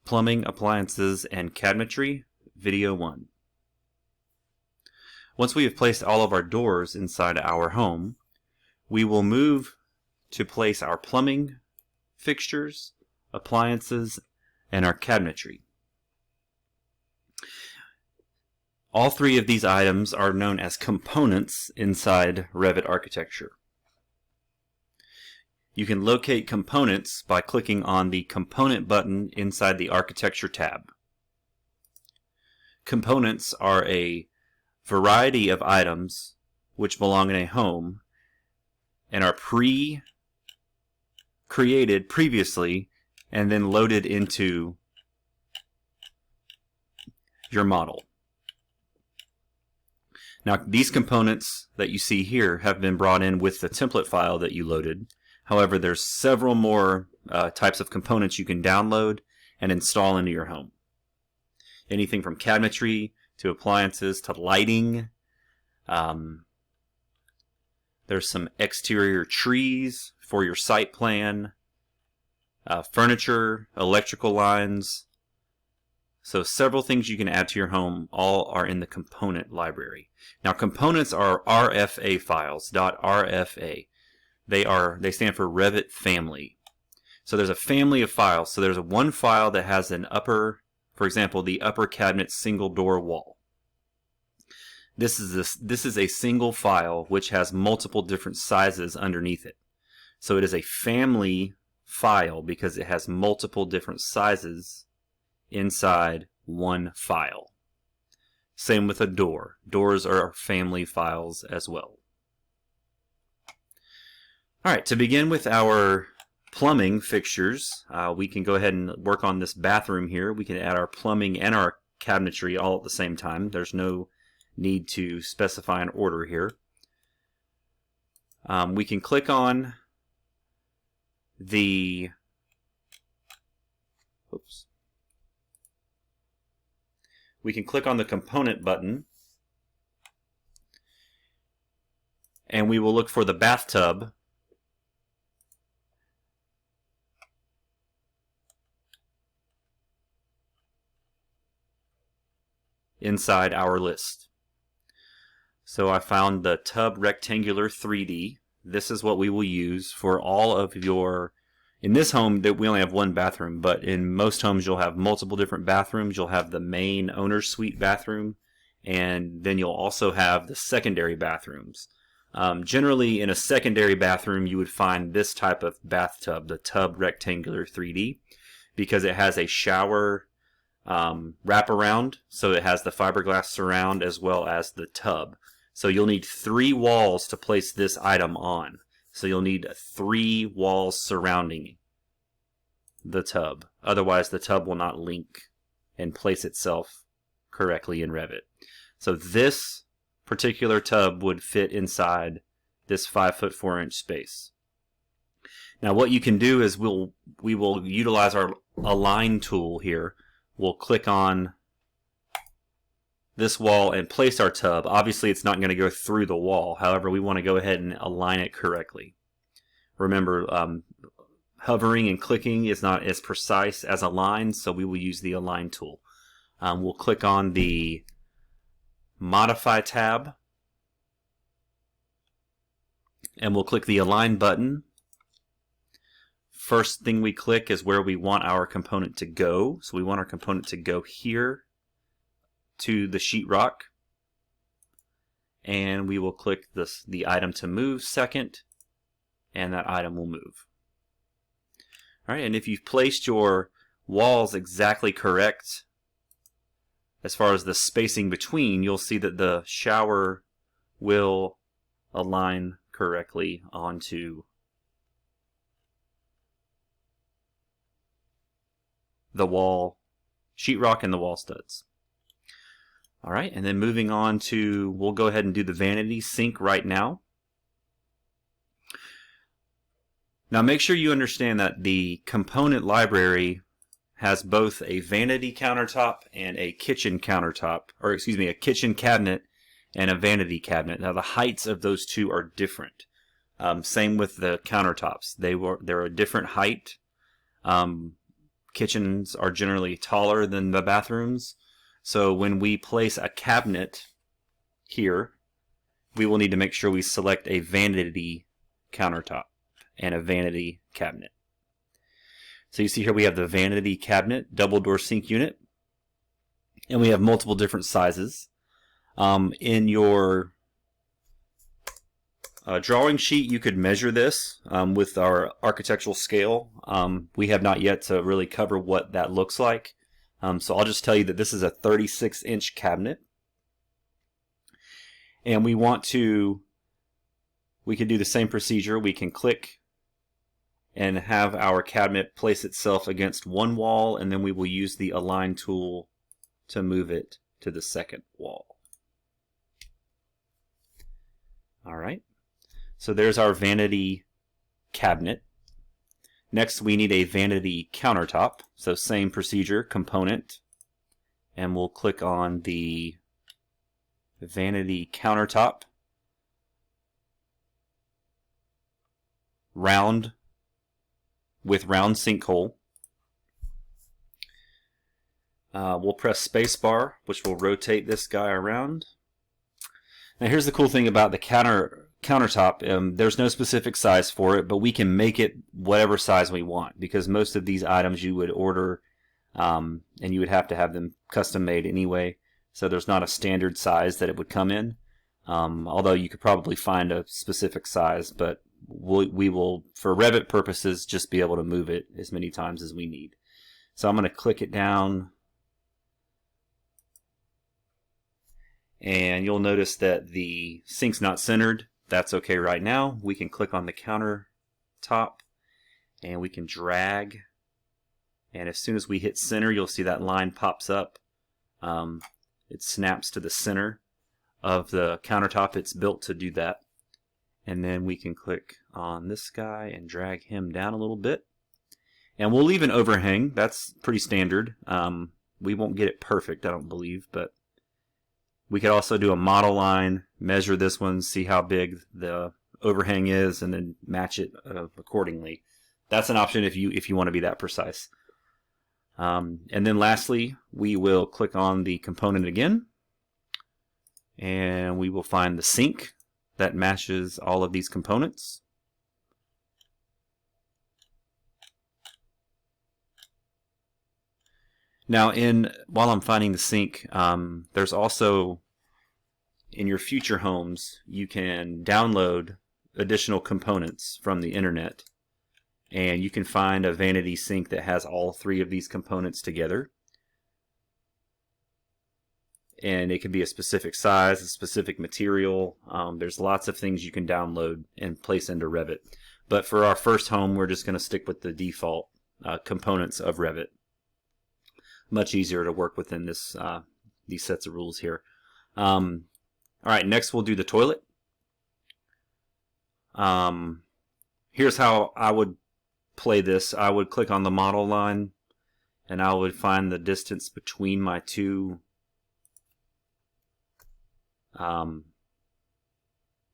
Plumbing, Appliances, and Cabinetry, Video 1. Once we have placed all of our doors inside our home, we will move to place our plumbing, fixtures, appliances, and our cabinetry. All three of these items are known as components inside Revit architecture. You can locate components by clicking on the Component button inside the Architecture tab. Components are a variety of items which belong in a home and are created previously and then loaded into your model. Now, these components that you see here have been brought in with the template file that you loaded. However, there's several more types of components you can download and install into your home. Anything from cabinetry to appliances to lighting. There's some exterior trees for your site plan, furniture, electrical lines. So several things you can add to your home, all are in the component library. Now, components are RFA files, .rfa. They stand for Revit Family. So there's a family of files. So there's one file that has an upper, for example, the upper cabinet single door wall. This is a single file which has multiple different sizes underneath it. So it is a family file because it has multiple different sizes inside one file. Same with a door. Doors are family files as well. Alright, to begin with our plumbing fixtures, we can go ahead and work on this bathroom here. We can add our plumbing and our cabinetry all at the same time. There's no need to specify an order here. We can click on the component button, and we will look for the bathtub. Inside our list. So I found the tub rectangular 3D. This is what we will use for all of your, in this home that we only have one bathroom, but in most homes you'll have multiple different bathrooms. You'll have the main owner's suite bathroom, and then you'll also have the secondary bathrooms. Generally in a secondary bathroom you would find this type of bathtub, the tub rectangular 3D, because it has a shower wraparound, so it has the fiberglass surround as well as the tub. So you'll need 3 walls to place this item on. So you'll need 3 walls surrounding the tub. Otherwise the tub will not link and place itself correctly in Revit. So this particular tub would fit inside this 5' 4" space. Now what you can do is we will utilize our Align tool here. We'll click on this wall and place our tub. Obviously it's not going to go through the wall. However, we want to go ahead and align it correctly. Remember, hovering and clicking is not as precise as align, so we will use the Align tool. We'll click on the Modify tab, and we'll click the Align button. First thing we click is where we want our component to go. So we want our component to go here to the sheetrock. And we will click the item to move second, and that item will move. Alright, and if you've placed your walls exactly correct, as far as the spacing between, you'll see that the shower will align correctly onto the wall sheetrock and the wall studs. Alright, and then moving on to, we'll go ahead and do the vanity sink right now. Now make sure you understand that the component library has both a vanity countertop and a kitchen countertop, or excuse me, a kitchen cabinet and a vanity cabinet. Now the heights of those two are different. Same with the countertops. They're a different height. kitchens are generally taller than the bathrooms. So when we place a cabinet here, we will need to make sure we select a vanity countertop and a vanity cabinet. So you see here we have the vanity cabinet, double door sink unit, and we have multiple different sizes. In your drawing sheet, you could measure this with our architectural scale. We have not yet to really cover what that looks like. So I'll just tell you that this is a 36-inch cabinet. And we can do the same procedure. We can click and have our cabinet place itself against one wall, and then we will use the align tool to move it to the second wall. All right. So there's our vanity cabinet. Next, we need a vanity countertop. So same procedure, component, and we'll click on the vanity countertop. Round with round sinkhole. We'll press spacebar, which will rotate this guy around. Now here's the cool thing about the countertop. There's no specific size for it, but we can make it whatever size we want, because most of these items you would order and you would have to have them custom made anyway. So there's not a standard size that it would come in, although you could probably find a specific size, but we will, for Revit purposes, just be able to move it as many times as we need. So I'm going to click it down, and you'll notice that the sink's not centered. That's okay right now. We can click on the countertop and we can drag, and as soon as we hit center, you'll see that line pops up. It snaps to the center of the countertop. It's built to do that. And then we can click on this guy and drag him down a little bit. And we'll leave an overhang. That's pretty standard. We won't get it perfect, I don't believe, but we could also do a model line, measure this one, see how big the overhang is, and then match it accordingly. That's an option if you want to be that precise. And then lastly, we will click on the component again, and we will find the sink that matches all of these components. Now, while I'm finding the sink, there's also, in your future homes, you can download additional components from the internet, and you can find a vanity sink that has all three of these components together. And it can be a specific size, a specific material. There's lots of things you can download and place into Revit. But for our first home, we're just going to stick with the default components of Revit. Much easier to work within these sets of rules here. All right, next we'll do the toilet. Here's how I would play this. I would click on the model line, and I would find the distance between my two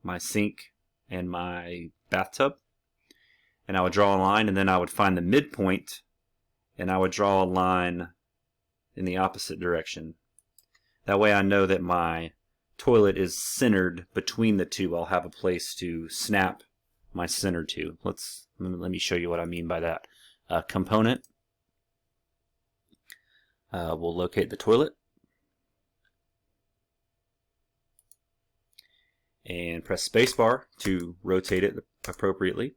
my sink and my bathtub, and I would draw a line, and then I would find the midpoint, and I would draw a line in the opposite direction. That way I know that my toilet is centered between the two. I'll have a place to snap my center to. Let me show you what I mean by that. Component. We'll locate the toilet. And press spacebar to rotate it appropriately.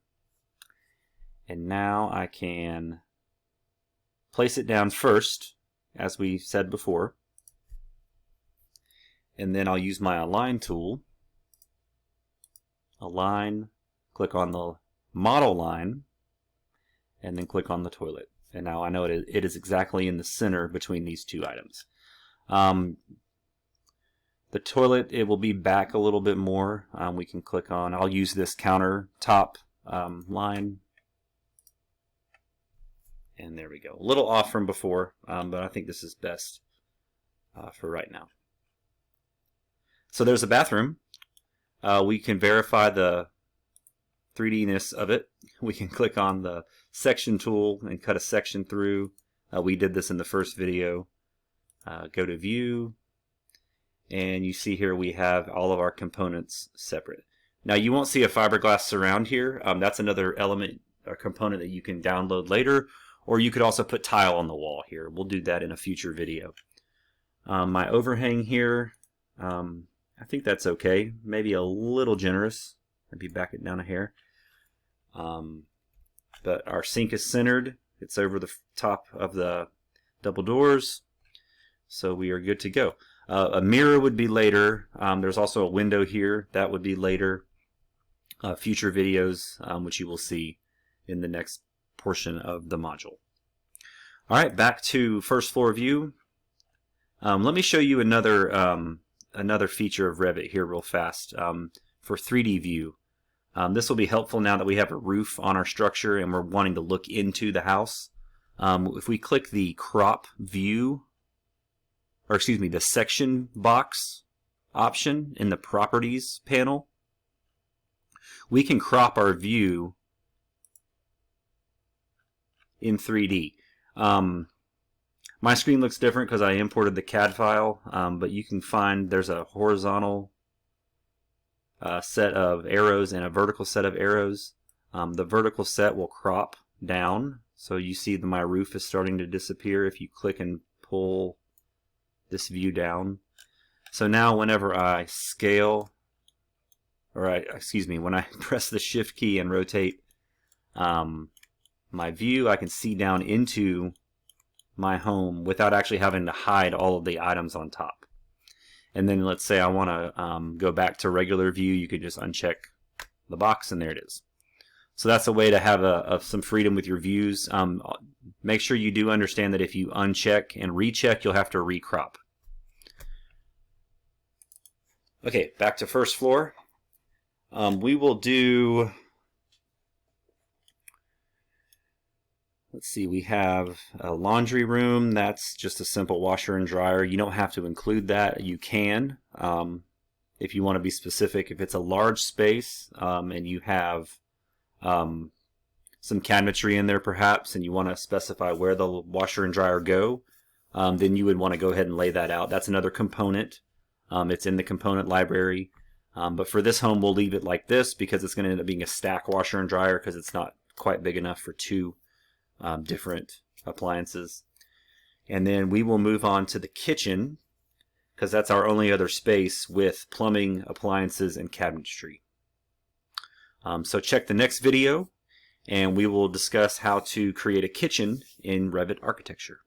And now I can place it down first, as we said before. And then I'll use my align tool. Align, click on the model line, and then click on the toilet. And now I know it is exactly in the center between these two items. The toilet, it will be back a little bit more. We can click on, I'll use this countertop line. And there we go. A little off from before, but I think this is best for right now. So there's a bathroom. We can verify the 3D-ness of it. We can click on the section tool and cut a section through. We did this in the first video. Go to View, and you see here we have all of our components separate. Now you won't see a fiberglass surround here. That's another element or component that you can download later, or you could also put tile on the wall here. We'll do that in a future video. My overhang here, I think that's okay. Maybe a little generous. Maybe back it down a hair. But our sink is centered. It's over the top of the double doors. So we are good to go. A mirror would be later. There's also a window here. That would be later. Future videos, which you will see in the next portion of the module. Alright, back to first floor view. Let me show you another feature of Revit here real fast for 3D view. This will be helpful now that we have a roof on our structure and we're wanting to look into the house. If we click the crop view, or excuse me, the section box option in the properties panel, we can crop our view in 3D. My screen looks different because I imported the CAD file, but you can find there's a horizontal set of arrows and a vertical set of arrows. The vertical set will crop down, so you see that my roof is starting to disappear if you click and pull this view down. So now whenever I scale, when I press the shift key and rotate my view, I can see down into my home without actually having to hide all of the items on top. And then let's say I want to go back to regular view, you could just uncheck the box and there it is. So that's a way to have some freedom with your views. Make sure you do understand that if you uncheck and recheck, you'll have to recrop. Okay, back to first floor. We will do, let's see, we have a laundry room. That's just a simple washer and dryer. You don't have to include that. You can if you want to be specific. If it's a large space and you have some cabinetry in there perhaps, and you want to specify where the washer and dryer go, then you would want to go ahead and lay that out. That's another component. It's in the component library. But for this home, we'll leave it like this because it's going to end up being a stack washer and dryer because it's not quite big enough for two different appliances. And then we will move on to the kitchen because that's our only other space with plumbing, appliances, and cabinetry. So check the next video and we will discuss how to create a kitchen in Revit architecture.